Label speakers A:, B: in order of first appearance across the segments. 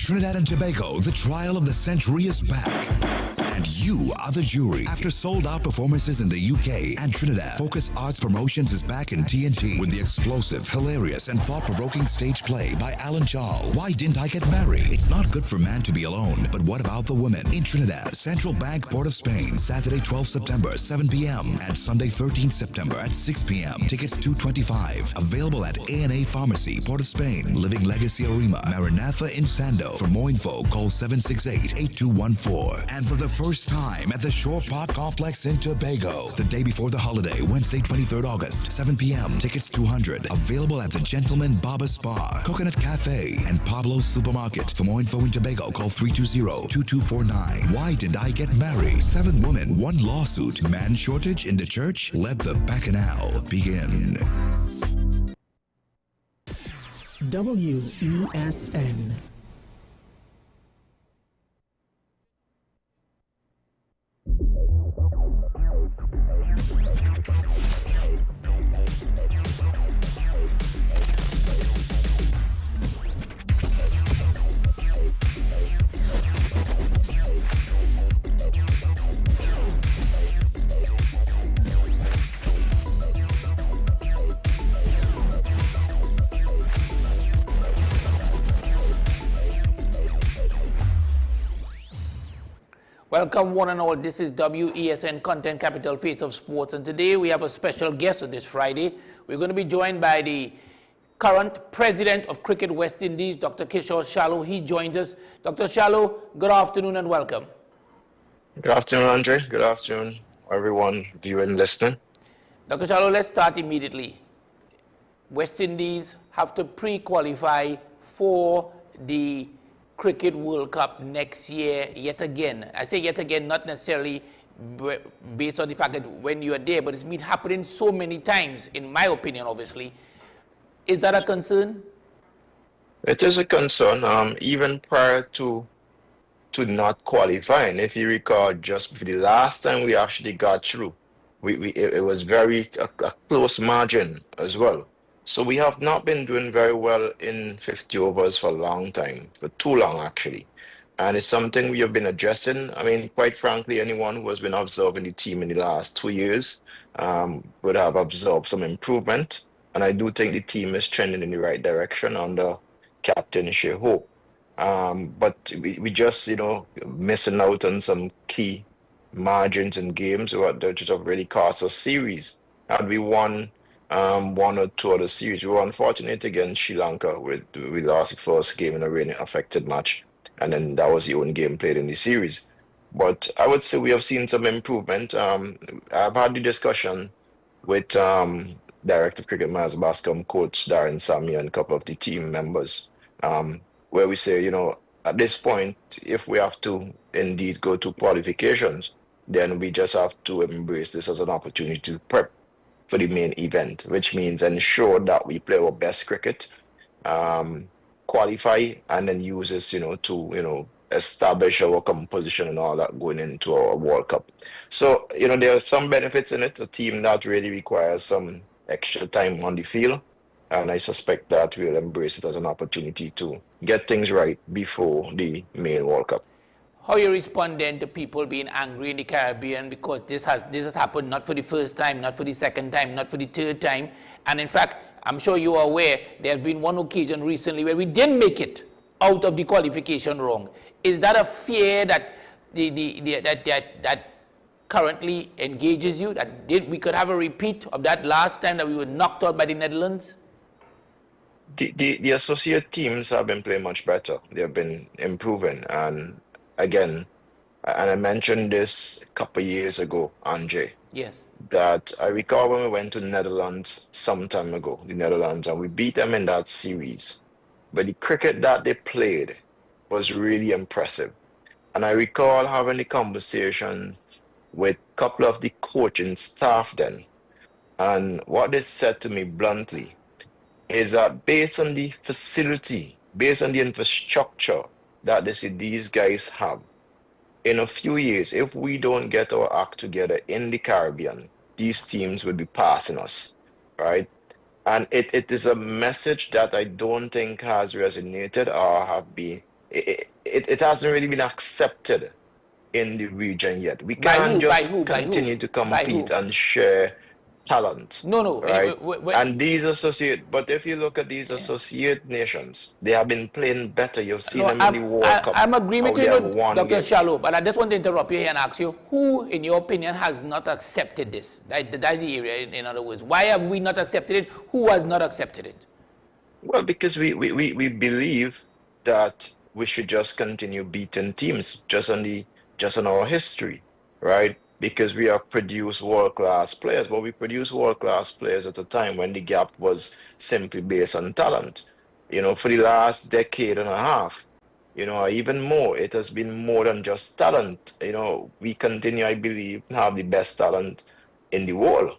A: Trinidad and Tobago, the trial of the century is back. And you are the jury. After sold-out performances in the UK and Trinidad, Focus Arts Promotions is back in TNT with the explosive, hilarious, and thought-provoking stage play by Alan Charles. Why Didn't I Get Married? It's not good for man to be alone, but what about the women? In Trinidad, Central Bank, Port of Spain, Saturday 12 September, 7 p.m. and Sunday 13 September at 6 p.m. Tickets $225. Available at A&A Pharmacy, Port of Spain, Living Legacy Arima, Maranatha in Sando. For more info, call 768-8214. And for the first time at the Shore Park Complex in Tobago, the day before the holiday, Wednesday 23rd August, 7 p.m. Tickets $200. Available at the Gentleman Barber Spa, Coconut Cafe, and Pablo's Supermarket. For more info in Tobago, call 320-2249. Why Did I Get Married? 7 women, 1 lawsuit. Man shortage in the church? Let the bacchanal begin.
B: WESN.
C: Welcome one and all, this is WESN Content Capital Face of Sports, and today we have a special guest on this Friday. We're going to be joined by the current president of Cricket West Indies, Dr. Kishore Shallow. He joins us. Dr. Shallow, good afternoon and welcome.
D: Good afternoon, Andre. Good afternoon, everyone viewing and listening.
C: Dr. Shallow, let's start immediately. West Indies have to pre-qualify for the Cricket World Cup next year yet again. I say yet again, not necessarily based on the fact that when you are there, but it's been happening so many times, in my opinion, obviously. Is that a concern?
D: It is a concern, even prior to not qualifying. If you recall, just the last time we actually got through, it was a close margin as well. So we have not been doing very well in 50 overs for a long time, for too long actually. And it's something we have been addressing. I mean, quite frankly, anyone who has been observing the team in the last 2 years would have observed some improvement. And I do think the team is trending in the right direction under Captain Sheho. But we just, missing out on some key margins in games that just have really cost us series. Had we won 1 or 2 of the series, we were unfortunate against Sri Lanka. We lost the first game in a rain affected match, and then that was the only game played in the series. But I would say we have seen some improvement. I've had the discussion with Director of Cricket Master Bascom coach Darren Samia and a couple of the team members, where we say, at this point, if we have to indeed go to qualifications, then we just have to embrace this as an opportunity to prep for the main event, which means ensure that we play our best cricket, qualify, and then use this, to, establish our composition and all that going into our World Cup. So, there are some benefits in it, a team that really requires some extra time on the field, and I suspect that we'll embrace it as an opportunity to get things right before the main World Cup.
C: How you respond then to people being angry in the Caribbean because this has happened not for the first time, not for the second time, not for the third time, and in fact, I'm sure you are aware there has been one occasion recently where we didn't make it out of the qualification wrong. Is that a fear that that currently engages you, that we could have a repeat of that last time that we were knocked out by the Netherlands?
D: The associate teams have been playing much better. They have been improving, and again, and I mentioned this a couple of years ago, Andre.
C: Yes.
D: That I recall when we went to the Netherlands some time ago, and we beat them in that series. But the cricket that they played was really impressive. And I recall having a conversation with a couple of the coaching staff then. And what they said to me bluntly is that based on the facility, based on the infrastructure that these guys have, in a few years, if we don't get our act together in the Caribbean, these teams will be passing us, right? And it is a message that I don't think has resonated or have been it hasn't really been accepted in the region yet. We
C: By
D: can't
C: who? By
D: just
C: who? By who?
D: continue to
C: By who?
D: compete and share talent,
C: No, no.
D: right?
C: When,
D: And these associate, but if you look at these associate nations, they have been playing better. You've seen
C: no,
D: them in the World Cup,
C: I'm agreeing
D: how
C: with
D: they
C: you,
D: have
C: with
D: won
C: Dr.
D: games.
C: Shallow, but I just want to interrupt you here and ask you, who, in your opinion, has not accepted this? That's the area, in other words. Why have we not accepted it? Who has not accepted it?
D: Well, because we believe that we should just continue beating teams just on our history, right? Because we have produced world-class players, but we produced world-class players at a time when the gap was simply based on talent. You know, for the last decade and a half, you know, or even more, it has been more than just talent. You know, we continue, I believe, to have the best talent in the world,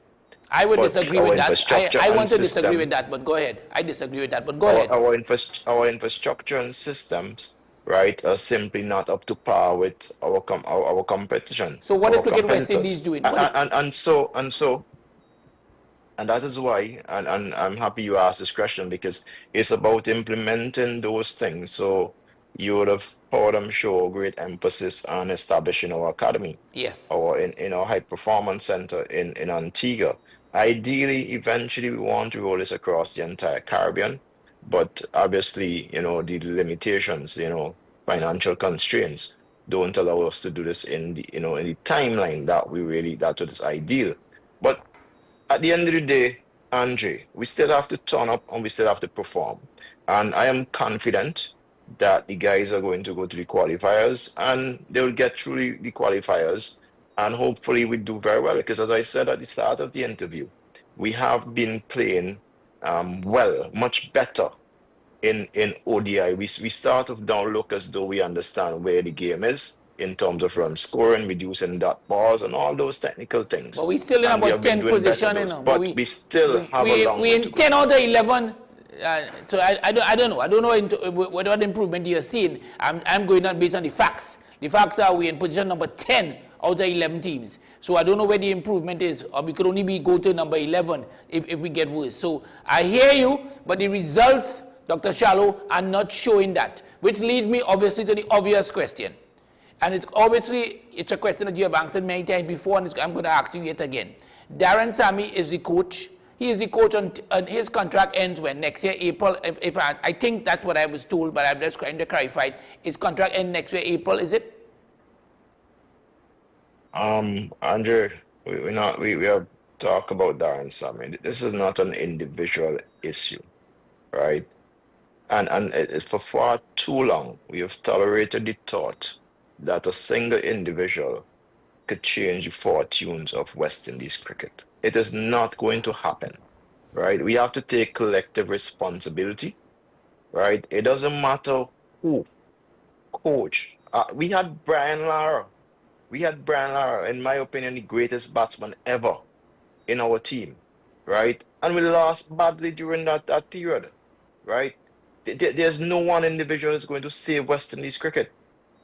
C: I would
D: but
C: disagree
D: our
C: with that.
D: infrastructure
C: I
D: and
C: want to disagree with
D: system
C: that, but go ahead. I disagree with that, but go ahead.
D: our infrastructure and systems, right, are simply not up to par with our competition,
C: So what is
D: our
C: Cricket West Indies
D: competitors,
C: doing?
D: and that is why, and I'm happy you asked this question because it's about implementing those things. So you would have heard, I'm sure, great emphasis on establishing our academy
C: Yes.
D: or in our high performance center in Antigua. Ideally, eventually, we want to roll this across the entire Caribbean, but obviously, you know, the limitations, you know, financial constraints don't allow us to do this in the, you know, in the timeline that was ideal. But at the end of the day, Andre, we still have to turn up and we still have to perform. And I am confident that the guys are going to go to the qualifiers and they will get through the qualifiers. And hopefully we do very well. Because as I said at the start of the interview, we have been playing well, much better in ODI. We start off down look as though we understand where the game is in terms of run scoring, reducing dot bars, and all those technical things.
C: But we still in
D: And we
C: about
D: have been
C: 10
D: doing better
C: position, you
D: those,
C: know.
D: but we still have a long way
C: we
D: to
C: in
D: go.
C: 10 out of 11. So I don't know. I don't know what improvement you're seeing. I'm going on based on the facts. The facts are we in position number 10 out of 11 teams. So I don't know where the improvement is, or we could only go to number 11 if we get worse. So I hear you, but the results, Dr. Shallow, are not showing that, which leads me obviously to the obvious question. And it's obviously, it's a question that you have answered many times before, and I'm going to ask you yet again. Darren Sammy is the coach. He is the coach, and his contract ends when? Next year, April? If I think that's what I was told, but I'm just trying to clarify. His contract ends next year, April, is it?
D: Andrew, we have talked about Darren Sammy. This is not an individual issue, right? And for far too long, we have tolerated the thought that a single individual could change the fortunes of West Indies cricket. It is not going to happen, right? We have to take collective responsibility, right? It doesn't matter who, coach. We had Brian Lara. We had Brian Lara, in my opinion, the greatest batsman ever in our team, right? And we lost badly during that period, right? There's no one individual that's going to save West Indies cricket.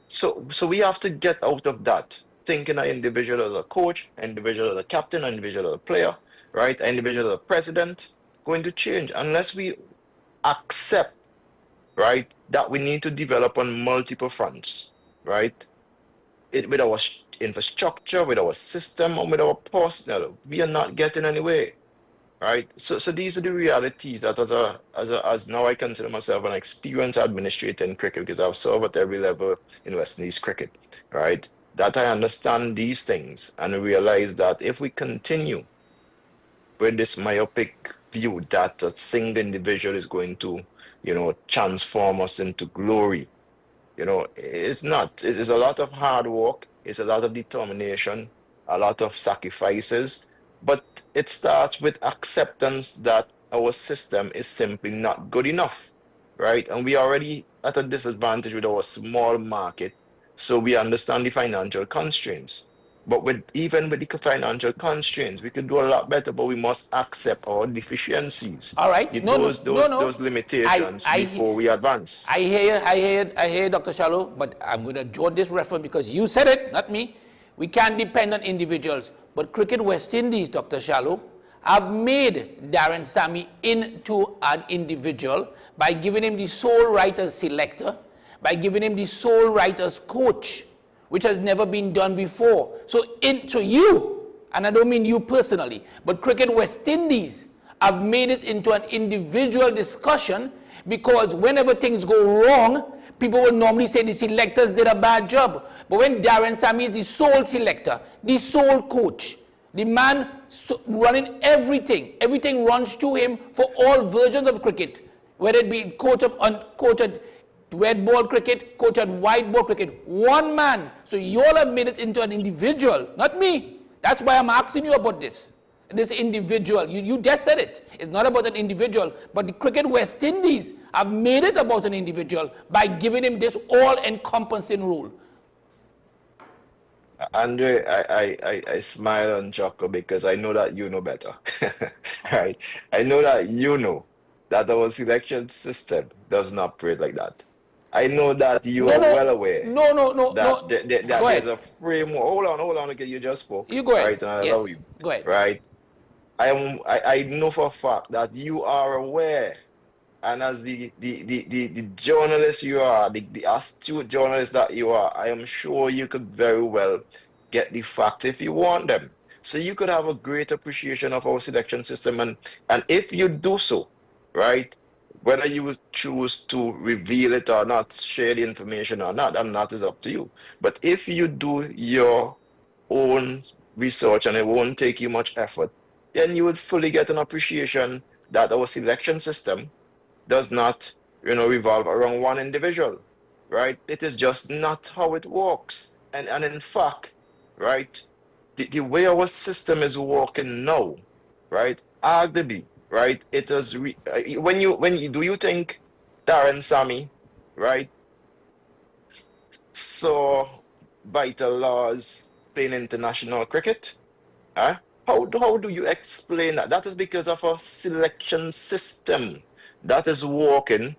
D: So we have to get out of that, thinking an individual as a coach, an individual as a captain, an individual as a player, right? An individual as a president, going to change unless we accept, right, that we need to develop on multiple fronts, right? With our infrastructure, with our system, and with our personnel, we are not getting anywhere. Right. So these are the realities that as now I consider myself an experienced administrator in cricket because I've served at every level in West Indies cricket, right? That I understand these things and realize that if we continue with this myopic view that a single individual is going to, you know, transform us into glory, you know, it's not. It is a lot of hard work, it's a lot of determination, a lot of sacrifices. But it starts with acceptance that our system is simply not good enough, right? And we are already at a disadvantage with our small market, so we understand the financial constraints. But even with the financial constraints, we could do a lot better, but we must accept our deficiencies.
C: All right.
D: Those limitations before we advance.
C: I hear Dr. Shallow, but I'm going to draw this reference because you said it, not me. We can't depend on individuals. But Cricket West Indies, Dr. Shallow, have made Darren Sammy into an individual by giving him the sole right as selector, by giving him the sole right as coach, which has never been done before. So into you, and I don't mean you personally, but Cricket West Indies have made it into an individual discussion, because whenever things go wrong, people will normally say the selectors did a bad job. But when Darren Sammy is the sole selector, the sole coach, the man running everything, everything runs to him for all versions of cricket, whether it be coach at red ball cricket, coach at white ball cricket, one man. So you all have made it into an individual, not me. That's why I'm asking you about this individual. You just said it. It's not about an individual, but the Cricket West Indies have made it about an individual by giving him this all-encompassing rule.
D: Andre, I smile and chuckle because I know that you know better. Right? I know that you know that our selection system doesn't operate like that. I know that you are well aware.
C: That
D: there's a framework. Hold on, okay, you just spoke.
C: You go ahead.
D: Right, and I allow you.
C: Go ahead.
D: Right. I know for a fact that you are aware, and as the journalist you are, the astute journalist that you are, I am sure you could very well get the facts if you want them. So you could have a great appreciation of our selection system, and if you do so, right, whether you would choose to reveal it or not, share the information or not, and that is up to you. But if you do your own research and it won't take you much effort, then you would fully get an appreciation that our selection system does not, revolve around one individual, right? It is just not how it works. And in fact, right, the way our system is working now, right, arguably, right, it is, do you think Darren Sammy, right, saw vital laws playing international cricket? Huh? How do you explain that? That is because of a selection system that is working,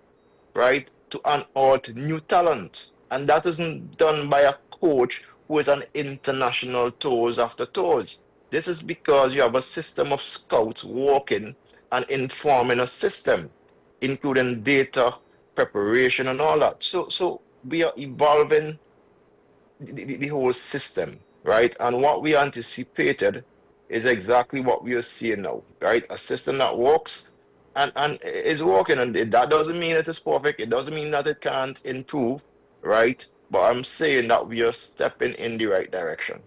D: right, to unearth new talent. And that isn't done by a coach who is on international tours after tours. This is because you have a system of scouts working and informing a system, including data, preparation, and all that. So we are evolving the whole system, right? And what we anticipated is exactly what we are seeing now, right? A system that works and is working, and that doesn't mean it is perfect. It doesn't mean that it can't improve, right? But I'm saying that we are stepping in the right direction.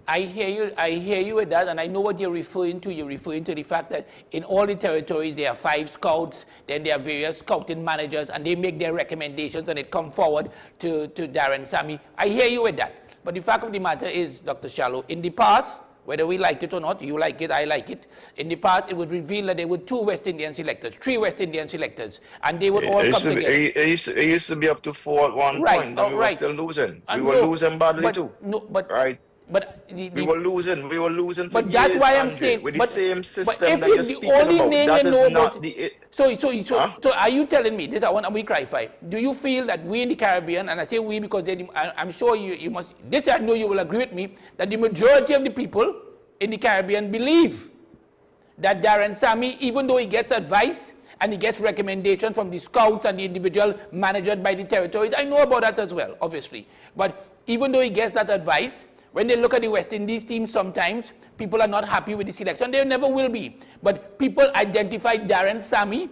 C: I hear you with that, and I know what you're referring to. You're referring to the fact that in all the territories there are 5 scouts, then there are various scouting managers, and they make their recommendations and it come forward to Darren Sammy. I hear you with that. But the fact of the matter is, Dr. Shallow, in the past, whether we like it or not, you like it, I like it. In the past, it would reveal that there were 2 West Indian selectors, 3 West Indian selectors, and they would all come together.
D: It used to be up to 4 at one point, and we were still losing. We were losing badly too. Right?
C: But
D: we were losing for
C: but that's
D: years,
C: why I'm saying,
D: with the same system
C: but if
D: that you're
C: the
D: speaking
C: only
D: about,
C: name
D: that
C: you
D: is
C: know
D: not
C: about,
D: the...
C: So are you telling me, this I want to clarify, do you feel that we in the Caribbean, and I say we because I'm sure you must, this I know you will agree with me, that the majority of the people in the Caribbean believe that Darren Sammy, even though he gets advice and he gets recommendations from the scouts and the individual managed by the territories, I know about that as well, obviously, but even though he gets that advice, when they look at the West Indies team, sometimes people are not happy with the selection. They never will be. But people identify Darren Sammy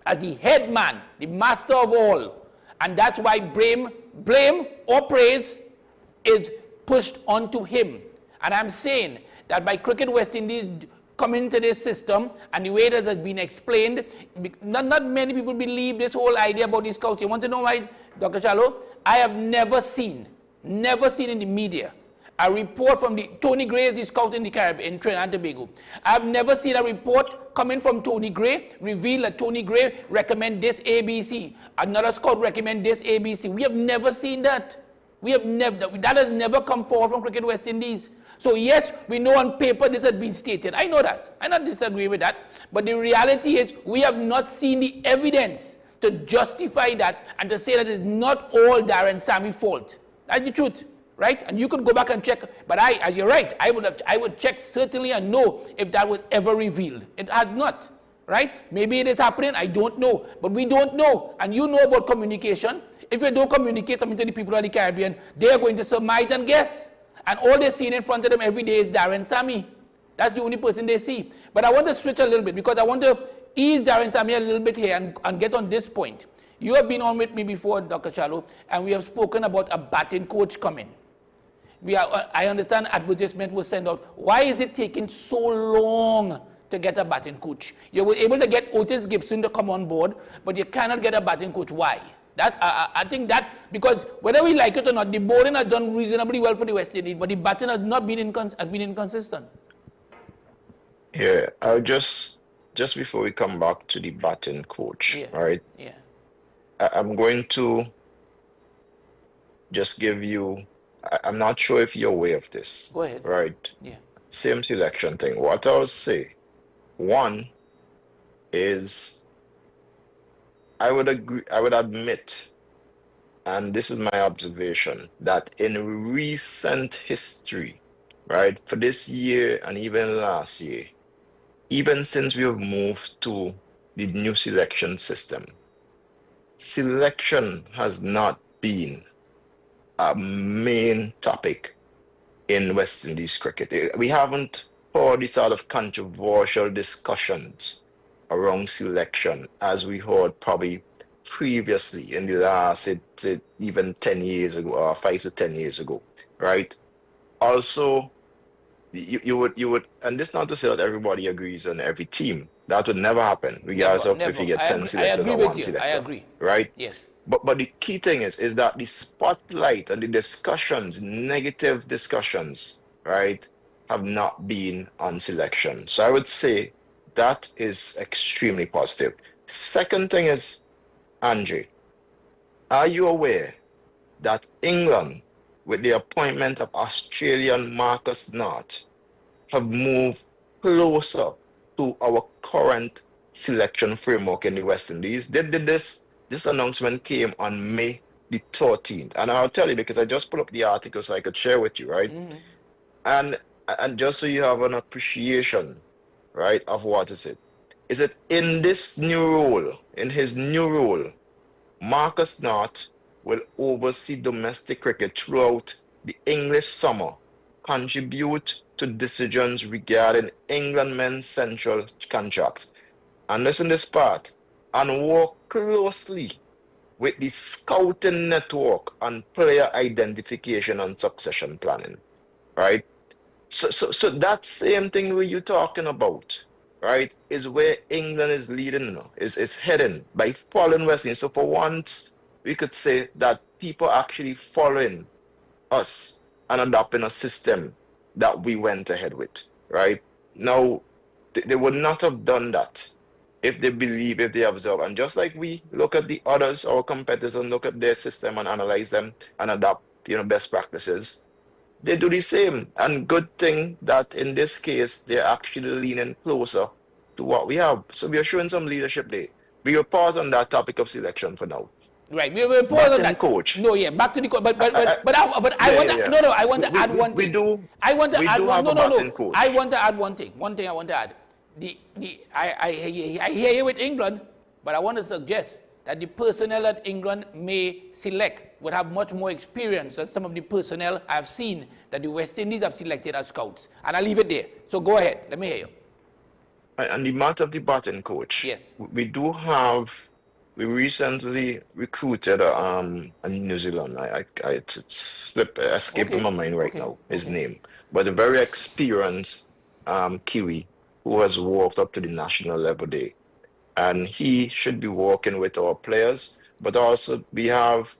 C: as the head man, the master of all. And that's why blame or praise is pushed onto him. And I'm saying that by Cricket West Indies coming into this system and the way that has been explained, not many people believe this whole idea about these scouts. You want to know why, Dr. Shallow? I have never seen in the media a report from Tony Gray is the scout in the Caribbean, in Trinidad and Tobago. I've never seen a report coming from Tony Gray reveal that Tony Gray recommend this ABC. Another scout recommend this ABC. We have never seen that. That has never come forward from Cricket West Indies. So yes, we know on paper this has been stated. I know that. I don't disagree with that. But the reality is we have not seen the evidence to justify that and to say that it's not all Darren Sammy's fault. That's the truth. Right? And you could go back and check, but as you're right, I would check certainly and know if that was ever revealed. It has not, right? Maybe it is happening, I don't know, but we don't know. And you know about communication. If you don't communicate something to the people of the Caribbean, they are going to surmise and guess. And all they're seeing in front of them every day is Darren Sammy. That's the only person they see. But I want to switch a little bit because I want to ease Darren Sammy a little bit here and get on this point. You have been on with me before, Dr. Shallow, and we have spoken about a batting coach coming. I understand advertisement was sent out. Why is it taking so long to get a batting coach? You were able to get Otis Gibson to come on board, but you cannot get a batting coach. Why? I think that, because whether we like it or not, the bowling has done reasonably well for the West Indies, but the batting has not been inconsistent.
D: Yeah, I'll just before we come back to the batting coach, right?
C: Yeah.
D: I'm going to just give you, I'm not sure if you're aware of this.
C: Go ahead.
D: Right?
C: Yeah.
D: Same selection thing. What I would say, one is, I would admit, and this is my observation, that in recent history, right, for this year and even last year, even since we have moved to the new selection system, selection has not been a main topic in West Indies cricket. We haven't heard the sort of controversial discussions around selection as we heard probably previously in the last, even 10 years ago, or 5 to 10 years ago, right? Also, you would, and this not to say that everybody agrees on every team. That would never happen, regardless of if you get 10 selectors or 1 selector.
C: I agree.
D: Right?
C: Yes.
D: But the key thing is that the spotlight and the discussions, negative discussions, right, have not been on selection. So I would say that is extremely positive. Second thing is, Andre, are you aware that England, with the appointment of Australian Marcus Knott, have moved closer to our current selection framework in the West Indies? They did this announcement came on May the 13th. And I'll tell you, because I just put up the article so I could share with you, right? And just so you have an appreciation, right, of what is it? Is it in this new role, in his new role, Marcus Knott will oversee domestic cricket throughout the English summer, contribute to decisions regarding England men's central contracts. And listen this part, and work closely with the scouting network on player identification and succession planning, right? So that same thing where you're talking about, right, is where England is leading now, is heading by following West Indies. So for once, we could say that people actually following us and adopting a system that we went ahead with, right? Now, they would not have done that if they believe, if they observe. And just like we look at the others, our competitors, and look at their system and analyze them and adopt, best practices, they do the same. And good thing that in this case, they're actually leaning closer to what we have. So we are showing some leadership there. We will pause on that topic of selection for now.
C: Right, we will pause on that.
D: Coach.
C: No, yeah, back to the coach. But I want to add one thing. I want to add one. No. I want to add one thing. One thing I want to add. I hear you with England, but I want to suggest that the personnel that England may select would have much more experience than some of the personnel I've seen that the West Indies have selected as scouts. And I'll leave it there. So go ahead. Let me hear you.
D: And the matter of the batting coach.
C: Yes.
D: We recently recruited a New Zealand. It's escaping my mind right now, his name. But a very experienced Kiwi who has worked up to the national level there. And he should be working with our players, but also we have,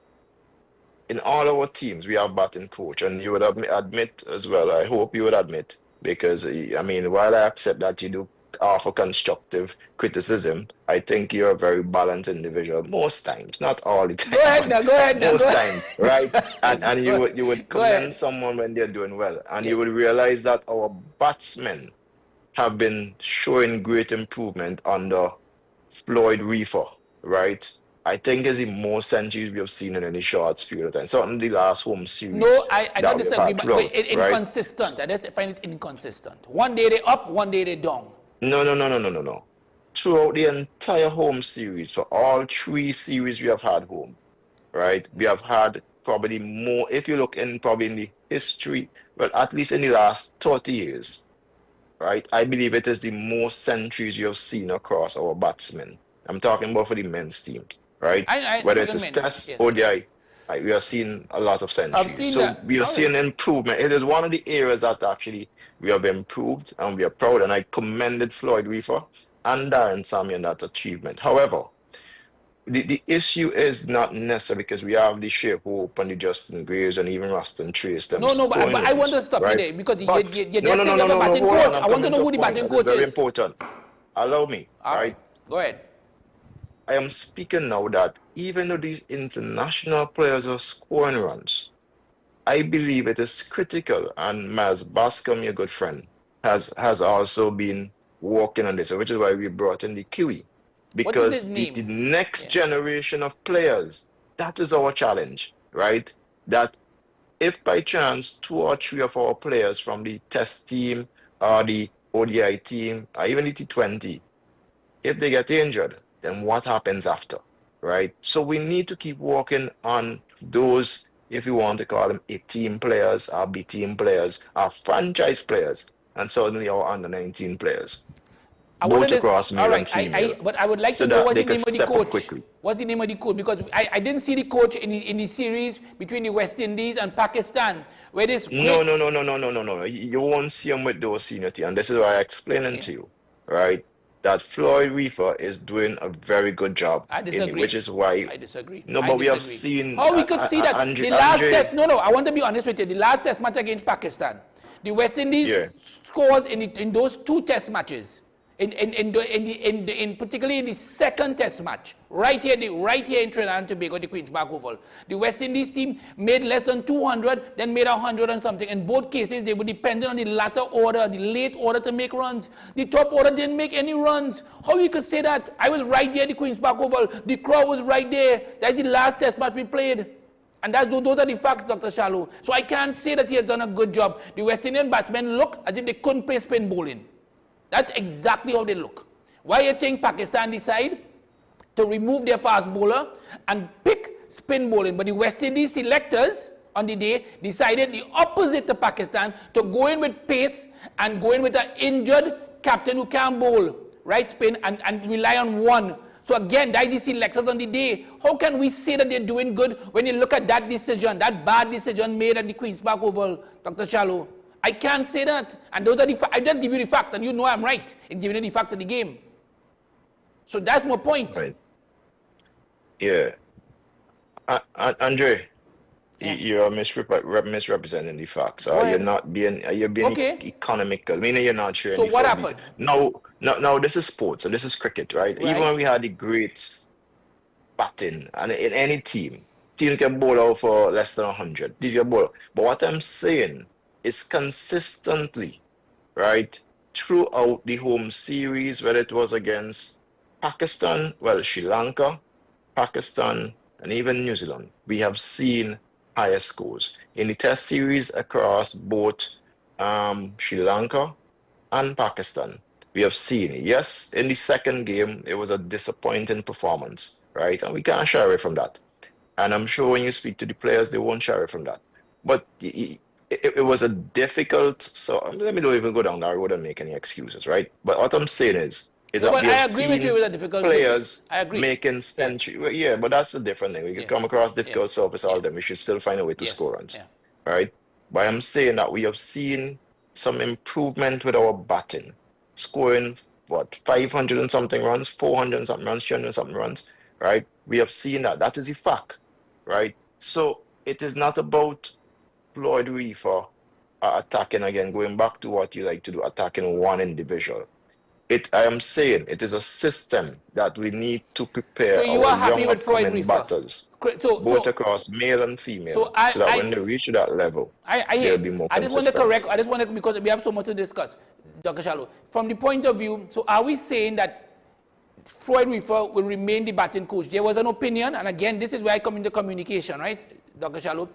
D: in all our teams, we have batting coach. And you would admit as well, I hope you would admit, because, I mean, while I accept that you do offer constructive criticism, I think you're a very balanced individual most times, not all the time.
C: Go ahead now.
D: Most times, right? And you would commend someone when they're doing well. And you would realize that our batsmen have been showing great improvement under Floyd Reefer, right? I think is the most centuries we have seen in any short period of time. Certainly the last home series.
C: No, I don't disagree, but inconsistent. I just find it inconsistent. One day they up, one day they down.
D: No. Throughout the entire home series, for all 3 series we have had home, right? We have had probably more, if you look in probably in the history, well, at least in the last 30 years, right? I believe it is the most centuries you have seen across our batsmen. I'm talking about for the men's team, right?
C: I
D: Whether
C: took
D: it
C: a
D: is
C: men's,
D: Test,
C: yes.
D: ODI, right? We are seeing a lot of
C: I've
D: centuries.
C: seen
D: So
C: that.
D: we are
C: All right.
D: seeing improvement. It is one of the areas that actually we have improved and we are proud. And I commended Floyd Reefer and Darren Sammy on that achievement. However, the issue is not necessarily because we have the Shea Hope and the Justin Graves and even Ruston Trace them
C: No,
D: scoring
C: but I want
D: runs,
C: to stop you
D: right?
C: there because
D: But
C: you're
D: no,
C: just
D: no, no,
C: saying you
D: no,
C: have a
D: no, no,
C: batting
D: hold on.
C: coach.
D: I'm
C: I want to
D: coming
C: know
D: to a
C: who the
D: point
C: batting
D: that is
C: coach
D: very
C: is.
D: important. Allow me,
C: All right,
D: right?
C: go ahead.
D: I am speaking now that even though these international players are scoring runs, I believe it is critical, and Miles Bascom, your good friend, has also been working on this, which is why we brought in the Kiwi,
C: What is his
D: because the
C: name?
D: next
C: Yeah.
D: generation of players, that is our challenge, right? That if by chance 2 or 3 of our players from the test team or the ODI team or even the T20, if they get injured, then what happens after, right? So we need to keep working on those, if you want to call them A team players, or B team players, or franchise players, and certainly our under 19 players,
C: I
D: both
C: wanted this.
D: across
C: All
D: male
C: right,
D: and female,
C: but I would like
D: so
C: to know
D: that
C: what's
D: they
C: the
D: could
C: name of the
D: step up
C: coach.
D: quickly.
C: What's the name of the coach? Because I didn't see the coach in the series between the West Indies and Pakistan, where this
D: No,
C: great.
D: no, no, no, no, no, no, no. You won't see him with those senior team. And this is why I explaining
C: Yeah,
D: to you, right? That Floyd Reefer is doing a very good job
C: I
D: in it,
C: disagree.
D: which is why,
C: I disagree.
D: no,
C: I
D: but we have
C: disagree.
D: seen
C: How we could see that
D: Andre,
C: the last test?
D: Andre,
C: No, no. I want to be honest with you. The last test match against Pakistan, the West Indies
D: yeah,
C: scores in those 2 test matches, in particularly in the second test match, right here in Trinidad and Tobago, the Queen's Park Oval, the West Indies team made less than 200, then made 100 and something. In both cases, they were dependent on the latter order, the late order to make runs. The top order didn't make any runs. How you could say that? I was right there at the Queen's Park Oval. The crowd was right there. That's the last test match we played. And those are the facts, Dr. Shallow. So I can't say that he has done a good job. The West Indian batsmen look as if they couldn't play spin bowling. That's exactly how they look. Why you think Pakistan decide to remove their fast bowler and pick spin bowling? But the West Indies selectors on the day decided the opposite to Pakistan, to go in with pace and go in with an injured captain who can't bowl, right spin, and rely on one. So again, that is the selectors on the day. How can we say that they're doing good when you look at that decision, that bad decision made at the Queen's Park Oval, Dr. Shallow? I can't say that. And those are the I just give you the facts, and you know I'm right in giving you the facts of the game. So that's my point.
D: right, yeah. Andre,
C: Yeah.
D: you're misrepresenting the facts.
C: Go
D: You're
C: ahead.
D: not being, you're being
C: Okay.
D: economical, meaning you're not sharing
C: So
D: the
C: what
D: full
C: happened?
D: detail. No, this is sports, so this is cricket, right? Even
C: Right?
D: when we had the greats batting and in any team can bowl out for less than 100. Did you bowl? But what I'm saying is consistently, right, throughout the home series, whether it was against Pakistan, well, Sri Lanka, Pakistan, and even New Zealand, we have seen higher scores. In the test series across both Sri Lanka and Pakistan, we have seen, yes, in the second game, it was a disappointing performance, right? And we can't shy away from that. And I'm sure when you speak to the players, they won't shy away from that. But it was a difficult, so let me not even go down that road and make any excuses, right? But what I'm saying is
C: No,
D: that
C: but
D: we have
C: I agree with you
D: seen
C: with a difficult surface.
D: players
C: I agree.
D: making
C: Yeah.
D: century. Well, yeah, but that's a different thing. We could
C: Yeah.
D: come across
C: Yeah.
D: difficult surface all
C: Yeah.
D: of them. We should still find a way to
C: Yes.
D: score runs,
C: Yeah.
D: right? But I'm saying that we have seen some improvement with our batting, scoring what 500 and something runs, 400 and something runs, 300 and something runs, right? We have seen that. That is a fact, right? So it is not about Floyd Reefer attacking again, going back to what you like to do, attacking one individual. I am saying it is a system that we need to
C: So
D: prepare
C: you
D: our
C: are happy
D: young
C: with Floyd
D: upcoming
C: Reefer?
D: batters,
C: So
D: both across male and female,
C: so
D: so that when they reach that level,
C: I
D: they'll
C: hear.
D: be more
C: I just want to
D: consistent.
C: correct. I just want to, because we have so much to discuss, Dr. Shallow. From the point of view, so are we saying that Floyd Reefer will remain the batting coach? There was an opinion, and again, this is where I come into communication, right, Dr. Shallow?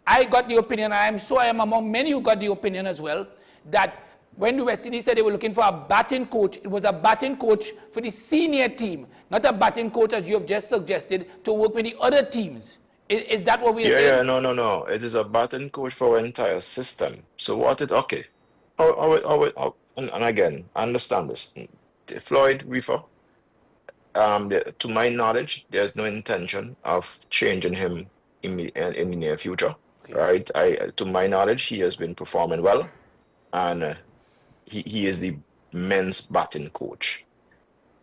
C: I got the opinion, I am sure I am among many who got the opinion as well, that when the West Indies said they were looking for a batting coach, it was a batting coach for the senior team, not a batting coach, as you have just suggested, to work with the other teams. Is that what we are
D: Yeah,
C: saying?
D: yeah, no. It is a batting coach for our entire system. So what it, okay. And again, I understand this. Floyd Reefer, to my knowledge, there's no intention of changing him in the near future,
C: Okay.
D: right? To my knowledge, he has been performing well, and he is the men's batting coach.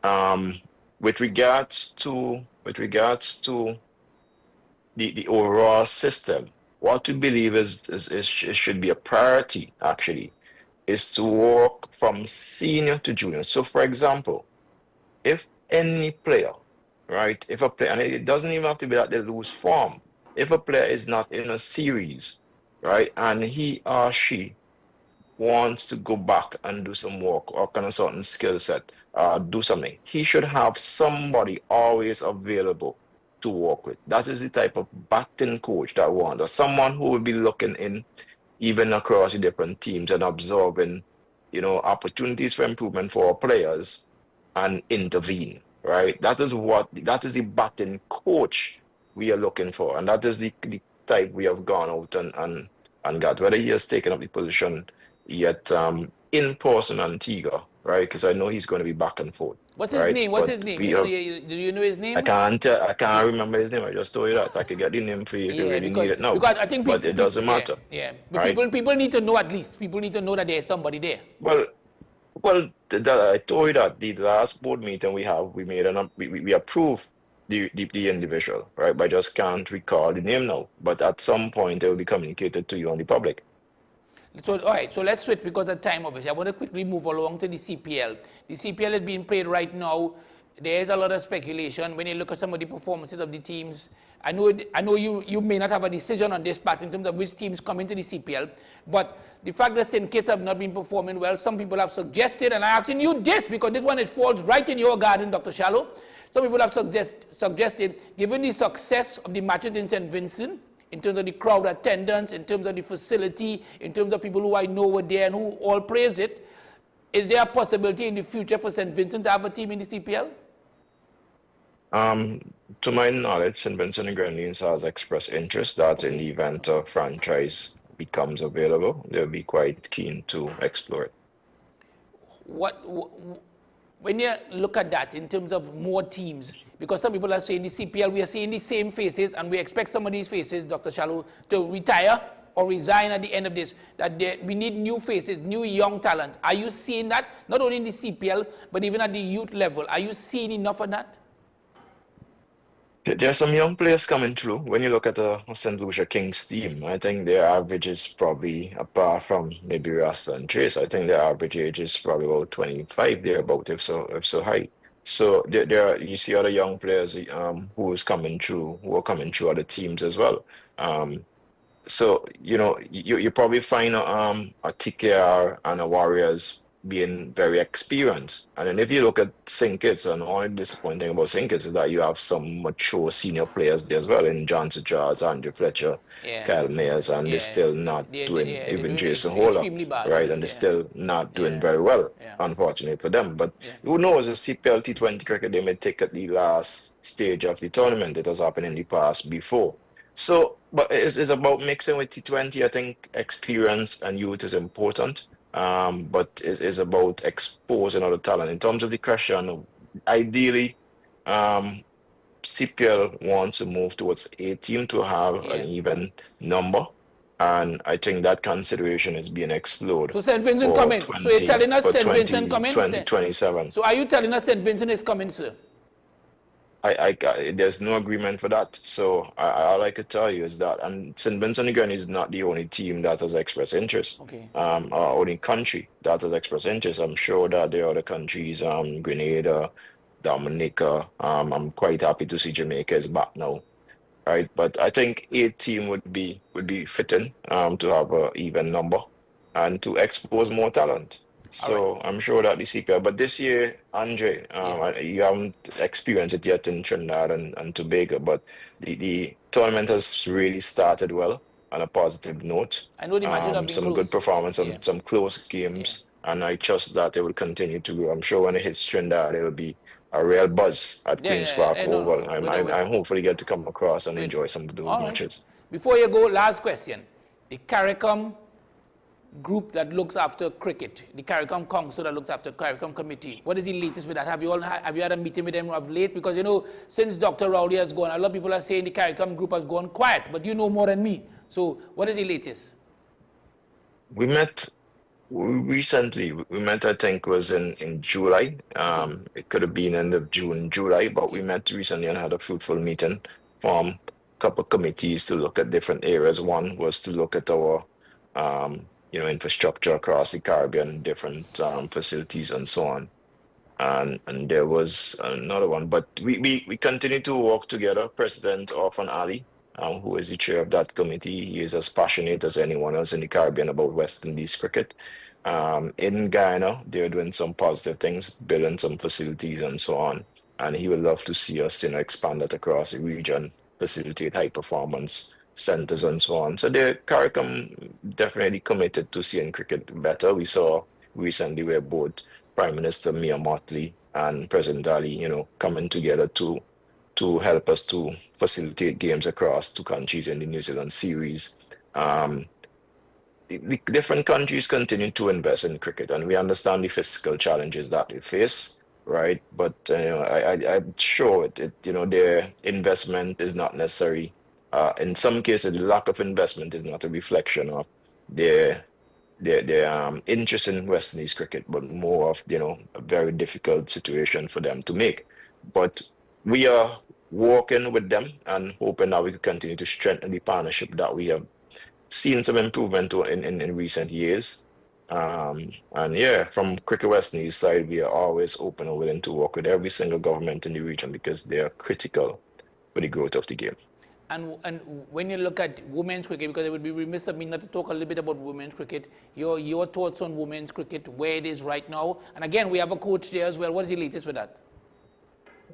D: Um, with regards to the overall system, what we believe it should be a priority actually is to work from senior to junior. So, for example, if any player, right, if a player, and it doesn't even have to be that they lose form, if a player is not in a series, right, and he or she wants to go back and do some work or kind of certain skill set, do something, he should have somebody always available to work with. That is the type of batting coach that we want, or someone who will be looking in even across the different teams and absorbing, opportunities for improvement for our players and intervene, right? That is the batting coach we are looking for. And that is the type we have gone out and got. Whether he has taken up the position yet in person Antigua, right? Because I know he's going to be back and forth,
C: What's his
D: right?
C: name? What's his
D: But
C: name?
D: we have
C: Do you know his
D: I
C: name?
D: can't I can't
C: Okay.
D: remember his name. I just told you that. I could get the name for you if you
C: Yeah,
D: really need it now.
C: because I think
D: But it doesn't
C: yeah,
D: matter,
C: yeah. But
D: right?
C: people need to know at least. People need to know that there's somebody there.
D: Well, I told you that the last board meeting we made we approved the individual, right? But I just can't recall the name now. But at some point, it will be communicated to you on the public.
C: So, all right, so let's switch because of time, obviously. I want to quickly move along to the CPL. The CPL is being played right now. There is a lot of speculation when you look at some of the performances of the teams. I know you may not have a decision on this part in terms of which teams come into the CPL, but the fact that St. Kitts have not been performing well, some people have suggested, and I'm asking you this because this one falls right in your garden, Dr. Shallow. Some people have suggested, given the success of the matches in St. Vincent, in terms of the crowd attendance, in terms of the facility, in terms of people who I know were there and who all praised it, is there a possibility in the future for St. Vincent to have a team in the CPL?
D: To my knowledge, St. Vincent and Grenadines has expressed interest that in
C: Okay.
D: the event a franchise becomes available, they'll be quite keen to explore it.
C: When you look at that in terms of more teams, because some people are saying the CPL, we are seeing the same faces, and we expect some of these faces, Dr. Shallow, to retire or resign at the end of this, we need new faces, new young talent. Are you seeing that, not only in the CPL, but even at the youth level? Are you seeing enough of that?
D: There are some young players coming through. When you look at the St. Lucia Kings team, I think their average is probably, apart from maybe Rasta and Trace, I think their average age is probably about 25 thereabout, if so high. So you see other young players who are coming through other teams as well. So you probably find a TKR and a Warriors being very experienced. And then if you look at St. Kitts, and the only disappointing about St. Kitts is that you have some mature senior players there as well in Johnson Charles, Andrew Fletcher,
C: Yeah,
D: Kyle Mayers, and they're
C: yeah.
D: still not doing,
C: They're
D: even
C: doing
D: Jason Holler,
C: extremely bad,
D: right?
C: yes,
D: And they're
C: yeah.
D: still not doing
C: Yeah,
D: very well,
C: yeah,
D: unfortunately for them. But
C: yeah.
D: who knows, the CPL T20 cricket, they may take at the last stage of the tournament. It has happened in the past before. So, but it's about mixing with T20. I think experience and youth is important, but it's about exposing other talent. In terms of the question, ideally, um, CPL wants to move towards a team to have an
C: Yeah.
D: even number, and I think that consideration is being explored
C: So St. Vincent
D: for
C: coming. So you're telling us St. Vincent coming?
D: 2027.
C: So are you telling us St. Vincent is coming, sir?
D: There's no agreement for that. So all I could tell you is that, and St. Vincent again is not the only team that has expressed interest,
C: Okay.
D: or only country that has expressed interest. I'm sure that there are other countries, Grenada, Dominica. I'm quite happy to see Jamaica is back now, right? But I think a team would be fitting, to have a even number and to expose more talent.
C: All right.
D: So I'm sure that the CPL, but this year, Andre,
C: Yeah.
D: you haven't experienced it yet in Trinidad and Tobago, but the tournament has really started well on a positive note.
C: I know the matches have been
D: Some good
C: close.
D: performance,
C: Yeah.
D: some close
C: Yeah.
D: games, and I trust that they will continue to grow. I'm sure when it hits Trinidad, it will be a real buzz at
C: Yeah,
D: Queen's
C: yeah,
D: Park
C: yeah, no,
D: Oval.
C: no,
D: I'm hopefully get to come across and enjoy some of those
C: all right.
D: matches.
C: Before you go, last question. The CARICOM group that looks after cricket, the CARICOM Council that looks after CARICOM Committee, what is the latest with that? Have you had a meeting with them of late? Because, you know, since Dr. Rowley has gone, a lot of people are saying the CARICOM group has gone quiet, but you know more than me. So what is the latest?
D: We met recently. We met, I think, was in July. It could have been end of June, July, but we
C: Okay.
D: met recently and had a fruitful meeting. Formed a couple of committees to look at different areas. One was to look at our, infrastructure across the Caribbean, different facilities and so on. And there was another one, but we continue to work together. President Orphan Ali, who is the chair of that committee, he is as passionate as anyone else in the Caribbean about West Indies cricket. In Guyana, they're doing some positive things, building some facilities and so on. And he would love to see us, expand that across the region, facilitate high performance centers and so on. So the CARICOM definitely committed to seeing cricket better. We saw recently where both Prime Minister Mia Mottley and President Ali, coming together to help us to facilitate games across two countries in the New Zealand series. Um, the different countries continue to invest in cricket, and we understand the fiscal challenges that they face, right? But I'm sure their investment is not necessary. In some cases, the lack of investment is not a reflection of their their interest in West Indies cricket, but more of a very difficult situation for them to make. But we are working with them and hoping that we can continue to strengthen the partnership that we have seen some improvement in recent years. And yeah, from Cricket West Indies side, we are always open and willing to work with every single government in the region because they are critical for the growth of the game.
C: And when you look at women's cricket, because it would be remiss of me not to talk a little bit about women's cricket, your thoughts on women's cricket, where it is right now. And again, we have a coach there as well. What is the latest with that?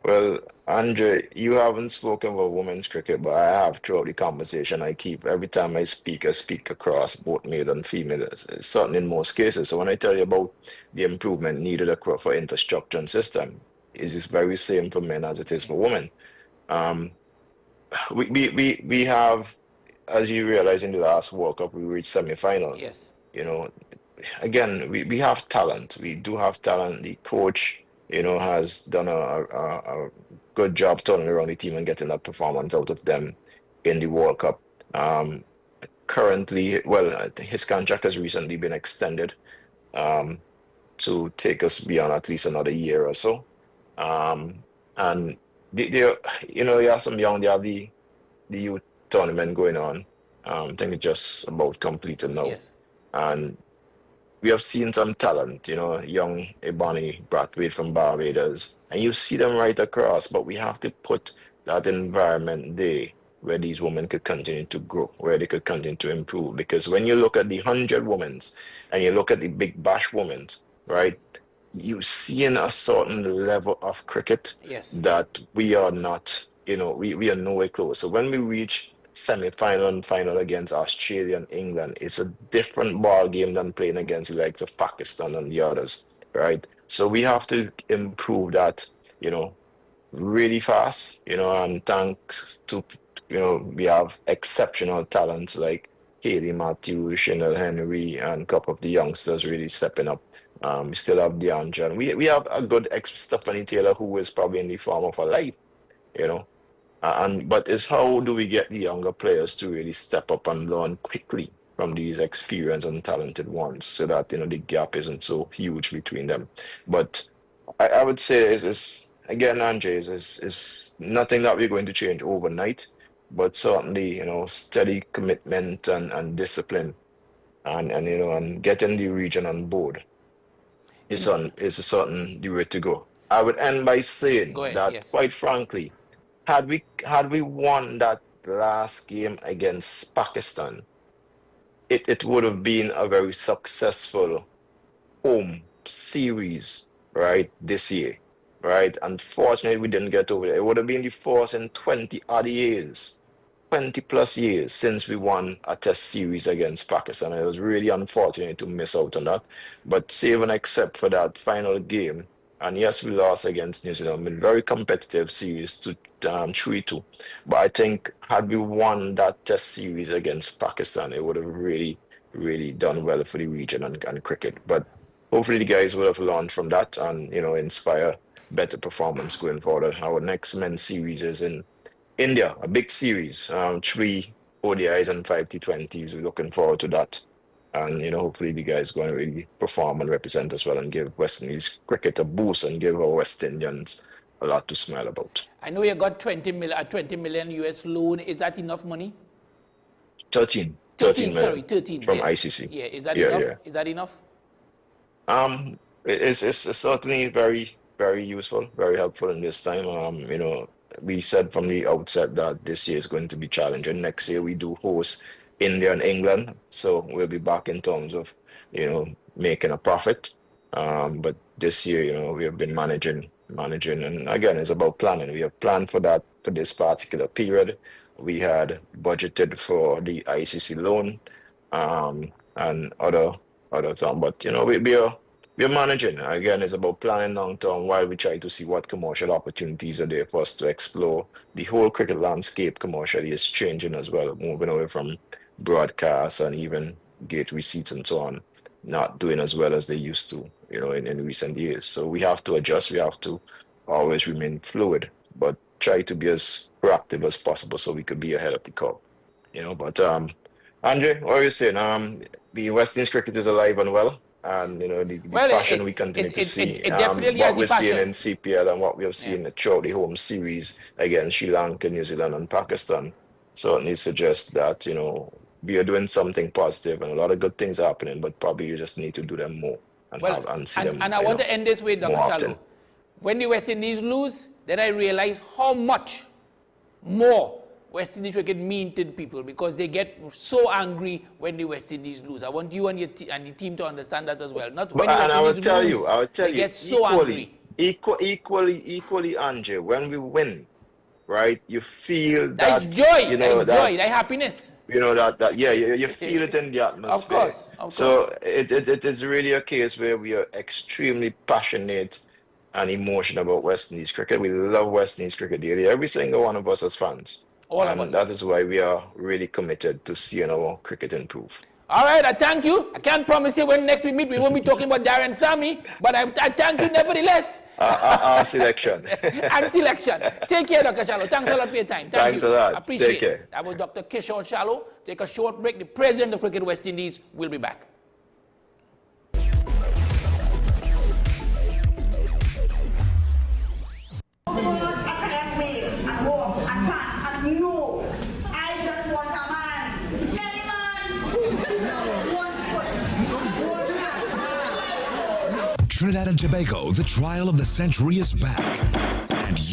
D: Well, Andre, you haven't spoken about women's cricket, but I have throughout the conversation. Every time I speak across both male and female, certainly in most cases. So when I tell you about the improvement needed across for infrastructure and system, it's just very same for men as it is for women. Um, we have, as you realize in the last World Cup, we reached semi-final.
C: Yes.
D: You know, again, we have talent. We do have talent. The coach, has done a good job turning around the team and getting that performance out of them in the World Cup. Um, Currently, well, I think his contract has recently been extended um, to take us beyond at least another year or so. Um, and you have they have the youth tournament going on. I think it's just about completed now.
C: Yes.
D: And we have seen some talent, young Ebony Brathwaite from Barbados, and you see them right across, but we have to put that environment there where these women could continue to grow, where they could continue to improve. Because when you look at the 100 women's and you look at the Big Bash women's, right, you see in a certain level of cricket
C: Yes.
D: that we are not, we are nowhere close. So when we reach semi-final and final against Australia and England, it's a different ball game than playing against the likes of Pakistan and the others, right? So we have to improve that, really fast, and thanks to, we have exceptional talents like Haley Matthews, Chanel Henry, and a couple of the youngsters really stepping up. We still have DeAndre, and we have a good ex Stephanie Taylor who is probably in the form of her life, you know. But it's how do we get the younger players to really step up and learn quickly from these experienced and talented ones so that the gap isn't so huge between them. But I would say is again, Andre, is nothing that we're going to change overnight, but certainly, steady commitment and discipline and getting the region on board
C: You know,
D: is a certain the way to go. I would end by
C: go
D: saying
C: ahead.
D: that
C: Yes.
D: quite frankly, had we won that last game against Pakistan, it would have been a very successful home series, right, this year, right? Unfortunately, we didn't get over there. It would have been the first in 20 odd years, 20 plus years since we won a test series against Pakistan. It was really unfortunate to miss out on that. But save and except for that final game, And yes, we lost against New Zealand in very competitive series to 3-2. But I think had we won that test series against Pakistan, it would have really, really done well for the region and cricket. But hopefully the guys would have learned from that and, inspire better performance going forward. Our next men's series is in India, a big series, 3 ODIs and 5 T20s. We're looking forward to that. And, hopefully the guys going to really perform and represent us well and give West Indies cricket a boost and give our West Indians a lot to smile about.
C: I know you got 20 million US loan. Is that enough money?
D: 13 million.
C: Sorry, 13.
D: From ICC.
C: Yeah, is that enough?
D: Yeah.
C: Is that enough?
D: It's certainly very, very useful, very helpful in this time. We said from the outset that this year is going to be challenging. Next year we do host India and England, so we'll be back in terms of making a profit. But this year, we have been managing, and again, it's about planning. We have planned for that for this particular period. We had budgeted for the ICC loan and other things, but we're managing. Again, it's about planning long term while we try to see what commercial opportunities are there for us to explore. The whole cricket landscape commercially is changing as well, moving away from broadcast and even gate receipts and so on, not doing as well as they used to, in recent years. So we have to adjust. We have to always remain fluid, but try to be as proactive as possible so we could be ahead of the curve. But Andre, what are you saying? The West Indies cricket is alive and well. And the passion we continue to see, what we're seeing in CPL and what we have seen throughout the home series against Sri Lanka, New Zealand, and Pakistan certainly suggests that we are doing something positive and a lot of good things are happening, but probably you just need to do them more and see them.
C: And I want to end this way, Dr. Shallow. When the West Indies lose, then I realize how much more West Indies cricket mean to the people, because they get so angry when the West Indies lose. I want you and the team to understand that as well. Not when the West Indies lose, I will tell you, they get so angry.
D: Equally, Andre, when we win, right, you feel that
C: joy, that happiness.
D: You feel it in the atmosphere.
C: Of course.
D: So it is really a case where we are extremely passionate and emotional about West Indies cricket. We love West Indies cricket dearly. Every single one of us as fans. And that is why we are really committed to seeing our cricket improve.
C: All right, I thank you. I can't promise you when next we meet we won't be talking about Darren Sammy, but I thank you nevertheless.
D: Our selection.
C: And selection. Take care, Dr. Shallow. Thanks a lot for your time.
D: Thanks a lot.
C: Appreciate it. That was Dr. Kishore Shallow. Take a short break. The president of Cricket West Indies will be back.
B: No, I just want a man. Any man. 1 foot, 1 hand, 12 toes.
A: Trinidad and Tobago, the trial of the century is back. And